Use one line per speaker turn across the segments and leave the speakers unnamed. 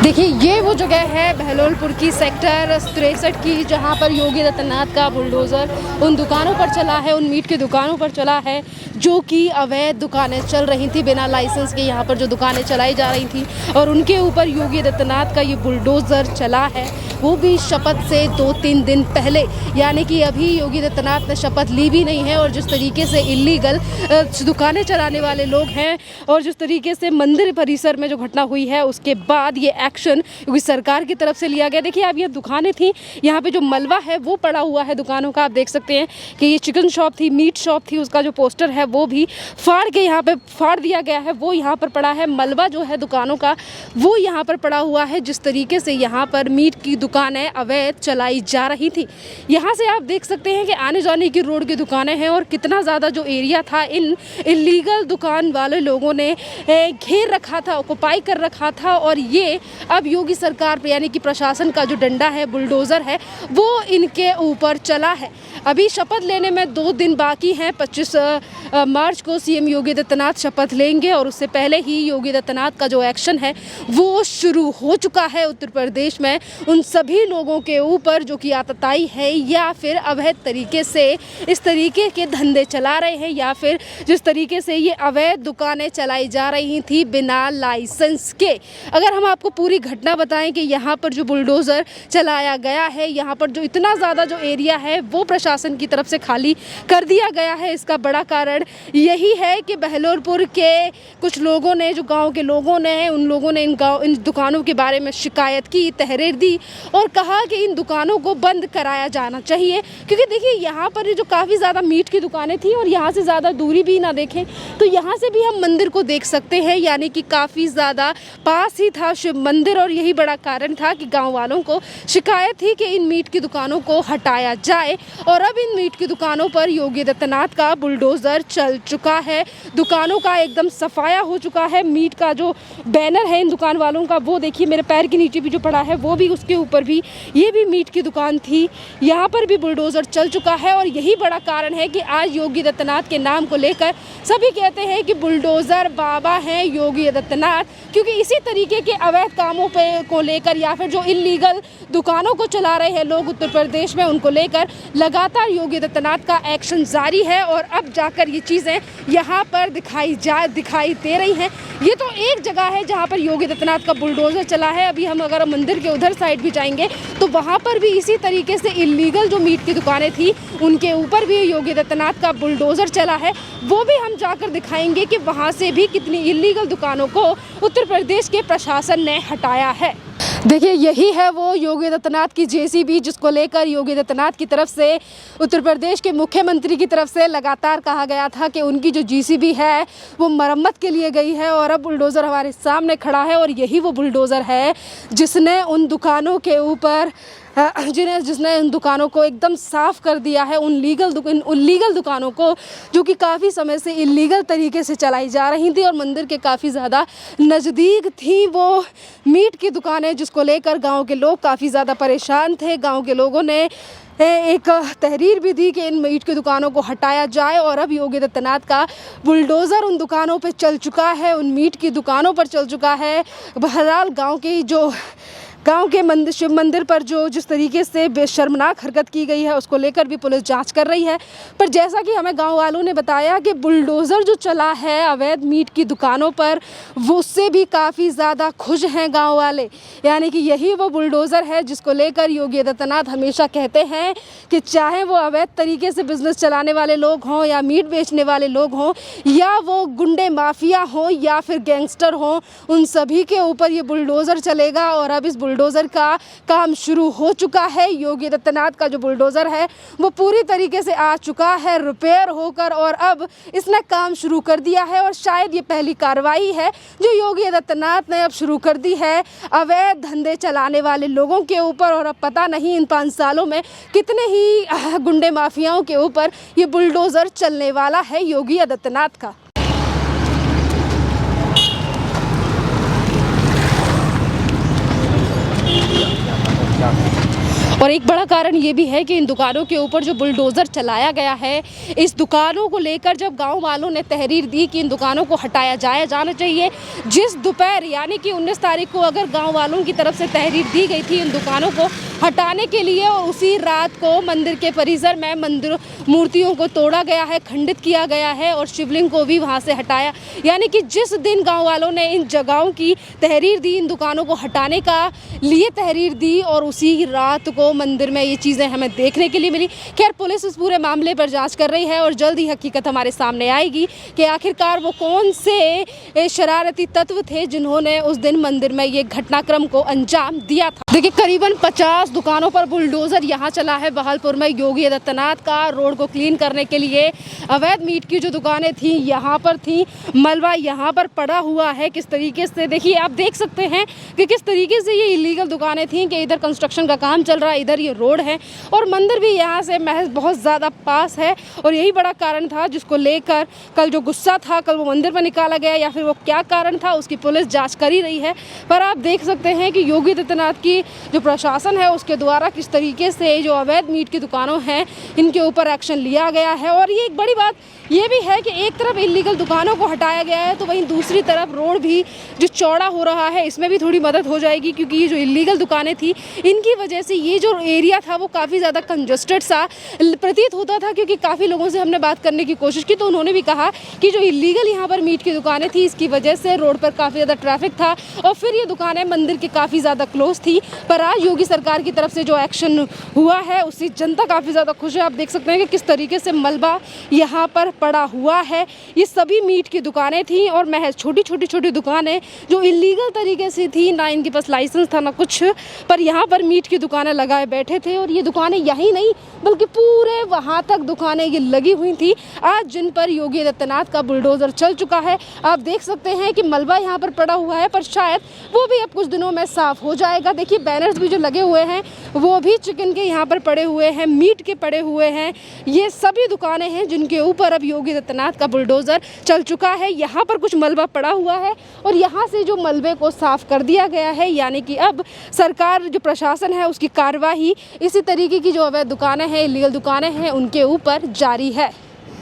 देखिए, ये वो जगह है बहलोलपुर की सेक्टर 63 की, जहाँ पर योगी आदित्यनाथ का बुलडोज़र उन दुकानों पर चला है, उन मीट की दुकानों पर चला है जो कि अवैध दुकानें चल रही थी। बिना लाइसेंस के यहाँ पर जो दुकानें चलाई जा रही थी और उनके ऊपर योगी आदित्यनाथ का ये बुलडोज़र चला है, वो भी शपथ से 2-3 दिन पहले। यानी कि अभी योगी आदित्यनाथ ने शपथ ली भी नहीं है और जिस तरीके से इल्लीगल दुकानें चलाने वाले लोग हैं और जिस तरीके से मंदिर परिसर में जो घटना हुई है, उसके बाद ये एक्शन क्योंकि सरकार की तरफ से लिया गया। देखिए, अब ये दुकानें थी, यहाँ पे जो मलबा है वो पड़ा हुआ है दुकानों का। आप देख सकते हैं कि ये चिकन शॉप थी, मीट शॉप थी, उसका जो पोस्टर है वो भी फाड़ के यहाँ पे फाड़ दिया गया है, वो यहाँ पर पड़ा है। मलबा जो है दुकानों का वो यहाँ पर पड़ा हुआ है। जिस तरीके से यहाँ पर मीट की दुकानें अवैध चलाई जा रही थी, यहाँ से आप देख सकते हैं कि आने जाने की रोड की दुकानें हैं और कितना ज़्यादा जो एरिया था इन इलीगल दुकान वाले लोगों ने घेर रखा था, ऑक्युपाई कर रखा था। और ये अब योगी सरकार पे यानी कि प्रशासन का जो डंडा है, बुलडोज़र है, वो इनके ऊपर चला है। अभी शपथ लेने में 2 दिन बाकी हैं। 25 मार्च को सीएम योगी आदित्यनाथ शपथ लेंगे और उससे पहले ही योगी आदित्यनाथ का जो एक्शन है वो शुरू हो चुका है उत्तर प्रदेश में उन सभी लोगों के ऊपर जो कि आतताई है या फिर अवैध तरीके से इस तरीके के धंधे चला रहे हैं या फिर जिस तरीके से ये अवैध दुकानें चलाई जा रही थी बिना लाइसेंस के। अगर हम आपको पूरी घटना बताएं कि यहाँ पर जो बुलडोज़र चलाया गया है, यहाँ पर जो इतना ज़्यादा जो एरिया है वो प्रशासन की तरफ से खाली कर दिया गया है, इसका बड़ा कारण यही है कि बहलोलपुर के कुछ लोगों ने, जो गांव के लोगों ने, उन लोगों ने इन दुकानों के बारे में शिकायत की, तहरीर दी और कहा कि इन दुकानों को बंद कराया जाना चाहिए। क्योंकि देखिए, यहाँ पर जो काफ़ी ज़्यादा मीट की दुकानें थी और यहाँ से ज़्यादा दूरी भी ना देखें तो यहाँ से भी हम मंदिर को देख सकते हैं, यानी कि काफ़ी ज़्यादा पास ही था शिव मंदिर। और यही बड़ा कारण था कि गाँव वालों को शिकायत थी कि इन मीट की दुकानों को हटाया जाए। और अब इन मीट की दुकानों पर योगी आदित्यनाथ का बुलडोज़र चल चुका है, दुकानों का एकदम सफाया हो चुका है। मीट का जो बैनर है इन दुकान वालों का वो देखिए, मेरे पैर के नीचे भी जो पड़ा है वो भी, उसके ऊपर भी ये भी मीट की दुकान थी, यहाँ पर भी बुलडोज़र चल चुका है। और यही बड़ा कारण है कि आज योगी आदित्यनाथ के नाम को लेकर सभी कहते हैं कि बुलडोज़र बाबा हैं योगी आदित्यनाथ, क्योंकि इसी तरीके के अवैध कामों पे को लेकर या फिर जो इल्लीगल दुकानों को चला रहे हैं लोग उत्तर प्रदेश में, उनको लेकर लगातार योगी आदित्यनाथ का एक्शन जारी है। और अब जाकर ये चीज़ें यहाँ पर दिखाई दे रही हैं। ये तो एक जगह है जहाँ पर योगी आदित्यनाथ का बुलडोज़र चला है। अभी हम अगर मंदिर के उधर साइड भी जाएंगे तो वहाँ पर भी इसी तरीके से इल्लीगल जो मीट की दुकानें थी उनके ऊपर भी योगी आदित्यनाथ का बुलडोज़र चला है। वो भी हम जाकर दिखाएंगे कि वहाँ से भी कितनी इल्लीगल दुकानों को उत्तर प्रदेश के प्रशासन ने हटाया है। देखिए, यही है वो योगी आदित्यनाथ की जेसीबी, जिसको लेकर योगी आदित्यनाथ की तरफ से उत्तर प्रदेश के मुख्यमंत्री की तरफ से लगातार कहा गया था कि उनकी जो जेसीबी है वो मरम्मत के लिए गई है। और अब बुलडोज़र हमारे सामने खड़ा है और यही वो बुलडोज़र है जिसने उन दुकानों के ऊपर जिसने उन दुकानों को एकदम साफ़ कर दिया है, उन लीगल दुकानों को जो कि काफ़ी समय से इल्लीगल तरीके से चलाई जा रही थी और मंदिर के काफ़ी ज़्यादा नज़दीक थी वो मीट की दुकानें, जिसको लेकर गांव के लोग काफ़ी ज़्यादा परेशान थे। गांव के लोगों ने एक तहरीर भी दी कि इन मीट की दुकानों को हटाया जाए। और अब योगी आदित्यनाथ का बुलडोज़र उन दुकानों पर चल चुका है, उन मीट की दुकानों पर चल चुका है। बहरहाल गांव के शिव मंदिर पर जो जिस तरीके से बेशर्मनाक हरकत की गई है उसको लेकर भी पुलिस जांच कर रही है। पर जैसा कि हमें गांव वालों ने बताया कि बुलडोज़र जो चला है अवैध मीट की दुकानों पर, वो उससे भी काफ़ी ज़्यादा खुश हैं गांव वाले। यानी कि यही वो बुलडोज़र है जिसको लेकर योगी आदित्यनाथ हमेशा कहते हैं कि चाहे वो अवैध तरीके से बिजनेस चलाने वाले लोग हों या मीट बेचने वाले लोग हों या वो गुंडे माफिया हों या फिर गैंगस्टर हों, उन सभी के ऊपर ये बुलडोज़र चलेगा। और अब इस बुलडोज़र का काम शुरू हो चुका है। योगी आदित्यनाथ का जो बुलडोज़र है वो पूरी तरीके से आ चुका है रिपेयर होकर और अब इसने काम शुरू कर दिया है। और शायद ये पहली कार्रवाई है जो योगी आदित्यनाथ ने अब शुरू कर दी है अवैध धंधे चलाने वाले लोगों के ऊपर। और अब पता नहीं इन 5 सालों में कितने ही गुंडे माफियाओं के ऊपर ये बुलडोज़र चलने वाला है योगी आदित्यनाथ का। और एक बड़ा कारण ये भी है कि इन दुकानों के ऊपर जो बुलडोज़र चलाया गया है, इस दुकानों को लेकर जब गांव वालों ने तहरीर दी कि इन दुकानों को हटाया जाना चाहिए, जिस दोपहर यानी कि 19 तारीख को अगर गांव वालों की तरफ से तहरीर दी गई थी इन दुकानों को हटाने के लिए, और उसी रात को मंदिर के परिसर में मंदिर मूर्तियों को तोड़ा गया है, खंडित किया गया है और शिवलिंग को भी वहाँ से हटाया। यानी कि जिस दिन गाँव वालों ने इन जगहों की तहरीर दी, इन दुकानों को हटाने का लिए तहरीर दी, और उसी रात को मंदिर में ये चीज़ें हमें देखने के लिए मिली। खैर, पुलिस इस पूरे मामले पर जांच कर रही है और जल्द ही हकीकत हमारे सामने आएगी कि आखिरकार वो कौन से शरारती तत्व थे जिन्होंने उस दिन मंदिर में ये घटनाक्रम को अंजाम दिया था। देखिए, करीबन 50 दुकानों पर बुलडोज़र यहाँ चला है बहालपुर में योगी आदित्यनाथ का रोड को क्लीन करने के लिए। अवैध मीट की जो दुकानें थी यहाँ पर थी, मलबा यहाँ पर पड़ा हुआ है। किस तरीके से, देखिए आप देख सकते हैं कि किस तरीके से ये इलीगल दुकानें थी कि इधर कंस्ट्रक्शन का काम चल रहा है, इधर ये रोड है और मंदिर भी यहाँ से महज बहुत ज़्यादा पास है। और यही बड़ा कारण था जिसको लेकर कल जो गुस्सा था, कल वो मंदिर पर निकाला गया, या फिर वो क्या कारण था उसकी पुलिस जांच कर ही रही है। पर आप देख सकते हैं कि योगी आदित्यनाथ की जो प्रशासन है उसके द्वारा किस तरीके से जो अवैध मीट की दुकानों हैं इनके ऊपर एक्शन लिया गया है। और ये एक बड़ी बात ये भी है कि एक तरफ इलीगल दुकानों को हटाया गया है तो वहीं दूसरी तरफ रोड भी जो चौड़ा हो रहा है इसमें भी थोड़ी मदद हो जाएगी, क्योंकि ये जो इलीगल दुकानें थी इनकी वजह से ये जो एरिया था वो काफ़ी ज़्यादा कंजस्टेड सा प्रतीत होता था। क्योंकि काफ़ी लोगों से हमने बात करने की कोशिश की तो उन्होंने भी कहा कि जो इलीगल यहाँ पर मीट की दुकानें थी इसकी वजह से रोड पर काफ़ी ज़्यादा ट्रैफिक था और फिर ये दुकानें मंदिर के काफ़ी ज़्यादा क्लोज थी। पर आज योगी सरकार की तरफ से जो एक्शन हुआ है उससे जनता काफ़ी ज़्यादा खुश है। आप देख सकते हैं कि किस तरीके से मलबा यहाँ पर पड़ा हुआ है। ये सभी मीट की दुकानें थी और महज छोटी दुकानें जो इलीगल तरीके से थी, ना इनके पास लाइसेंस था ना कुछ, पर यहाँ पर मीट की दुकानें लगाए बैठे थे। और ये दुकानें यही नहीं बल्कि पूरे वहाँ तक दुकानें ये लगी हुई थी आज, जिन पर योगी आदित्यनाथ का बुलडोज़र चल चुका है। आप देख सकते हैं कि मलबा यहाँ पर पड़ा हुआ है, पर शायद वो भी अब कुछ दिनों में साफ हो जाएगा। देखिए, बैनर्स भी जो लगे हुए हैं वो भी चिकन के यहाँ पर पड़े हुए हैं, मीट के पड़े हुए हैं। ये सभी दुकानें हैं जिनके ऊपर अब योगी आदित्यनाथ का बुलडोज़र चल चुका है। यहाँ पर कुछ मलबा पड़ा हुआ है और यहाँ से जो मलबे को साफ कर दिया गया है, यानी कि अब सरकार जो प्रशासन है उसकी कार्यवाही इसी तरीके की जो अवैध दुकानें हैं, इलीगल दुकानें हैं, उनके ऊपर जारी है।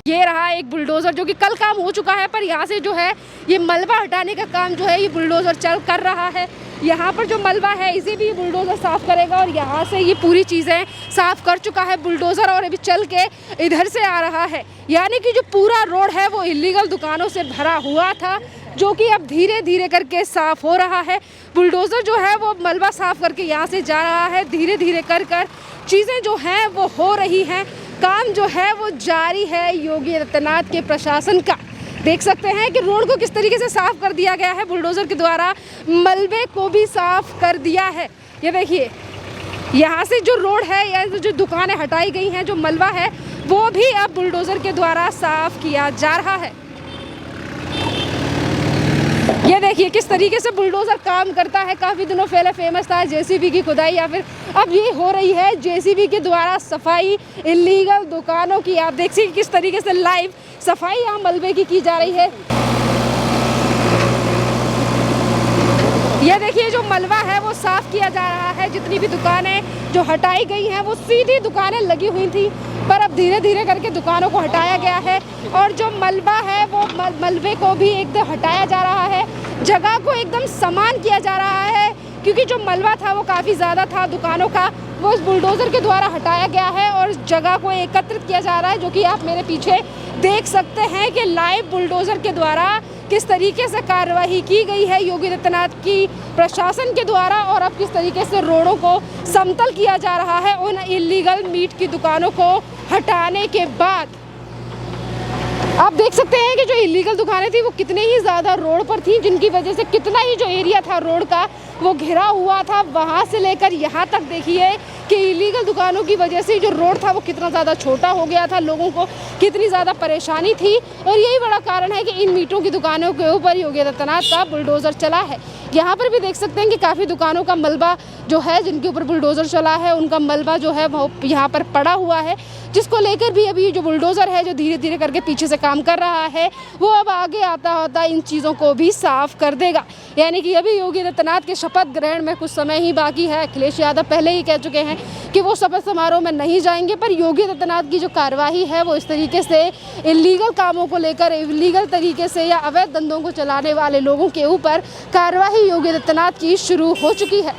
ये रहा एक बुलडोज़र जो कि कल काम हो चुका है, पर यहाँ से जो है ये मलबा हटाने का काम जो है ये बुलडोज़र चल कर रहा है। यहाँ पर जो मलबा है इसे भी बुलडोज़र साफ़ करेगा और यहाँ से ये पूरी चीज़ें साफ़ कर चुका है बुलडोज़र और अभी चल के इधर से आ रहा है। यानी कि जो पूरा रोड है वो इलीगल दुकानों से भरा हुआ था, जो कि अब धीरे धीरे करके साफ़ हो रहा है। बुलडोज़र जो है वो मलबा साफ़ करके यहाँ से जा रहा है, धीरे धीरे कर चीज़ें जो हैं वो हो रही हैं, काम जो है वो जारी है योगी आदित्यनाथ के प्रशासन का। देख सकते हैं कि रोड को किस तरीके से साफ़ कर दिया गया है बुलडोज़र के द्वारा, मलबे को भी साफ़ कर दिया है। ये देखिए, यहाँ से जो रोड है या जो दुकानें हटाई गई हैं, जो मलबा है वो भी अब बुलडोज़र के द्वारा साफ़ किया जा रहा है। ये देखिए किस तरीके से बुलडोज़र काम करता है। काफ़ी दिनों पहले फेमस था जेसीबी की खुदाई, या फिर अब ये हो रही है जेसीबी के द्वारा सफाई इलीगल दुकानों की। आप देख सकते किस तरीके से लाइव सफाई यहाँ मलबे की जा रही है। ये देखिए जो मलबा है वो साफ़ किया जा रहा है। जितनी भी दुकानें जो हटाई गई हैं वो सीधी दुकानें लगी हुई थी, पर अब धीरे धीरे करके दुकानों को हटाया गया है और जो मलबा है वो मलबे को भी एकदम हटाया जा रहा है, जगह को एकदम समान किया जा रहा है। क्योंकि जो मलबा था वो काफ़ी ज़्यादा था दुकानों का, वो इस बुलडोज़र के द्वारा हटाया गया है और जगह को एकत्रित किया जा रहा है, जो कि आप मेरे पीछे देख सकते हैं कि लाइव बुलडोज़र के द्वारा किस तरीके से कार्रवाई की गई है योगी आदित्यनाथ की प्रशासन के द्वारा। और अब किस तरीके से रोडों को समतल किया जा रहा है उन इलीगल मीट की दुकानों को हटाने के बाद। आप देख सकते हैं कि जो इलीगल दुकानें थी वो कितने ही ज़्यादा रोड पर थी, जिनकी वजह से कितना ही जो एरिया था रोड का वो घिरा हुआ था। वहाँ से लेकर यहाँ तक देखिए कि इलीगल दुकानों की वजह से जो रोड था वो कितना ज़्यादा छोटा हो गया था, लोगों को कितनी ज़्यादा परेशानी थी। और यही बड़ा कारण है कि इन मीटों की दुकानों के ऊपर योगी आदित्यनाथ का बुलडोज़र चला है। यहाँ पर भी देख सकते हैं कि काफ़ी दुकानों का मलबा जो है जिनके ऊपर बुलडोज़र चला है उनका मलबा जो है वो यहाँ पर पड़ा हुआ है, जिसको लेकर भी अभी जो बुलडोज़र है जो धीरे धीरे करके पीछे से काम कर रहा है वो अब आगे आता होता इन चीज़ों को भी साफ कर देगा। यानी कि अभी योगी आदित्यनाथ के शपथ ग्रहण में कुछ समय ही बाकी है। अखिलेश यादव पहले ही कह चुके हैं कि वो शपथ समारोह में नहीं जाएंगे, पर योगी आदित्यनाथ की जो कार्रवाई है वो इस तरीके से इलीगल कामों को लेकर, इलीगल तरीके से या अवैध धंधों को चलाने वाले लोगों के ऊपर कार्रवाई योगी आदित्यनाथ की शुरू हो चुकी है।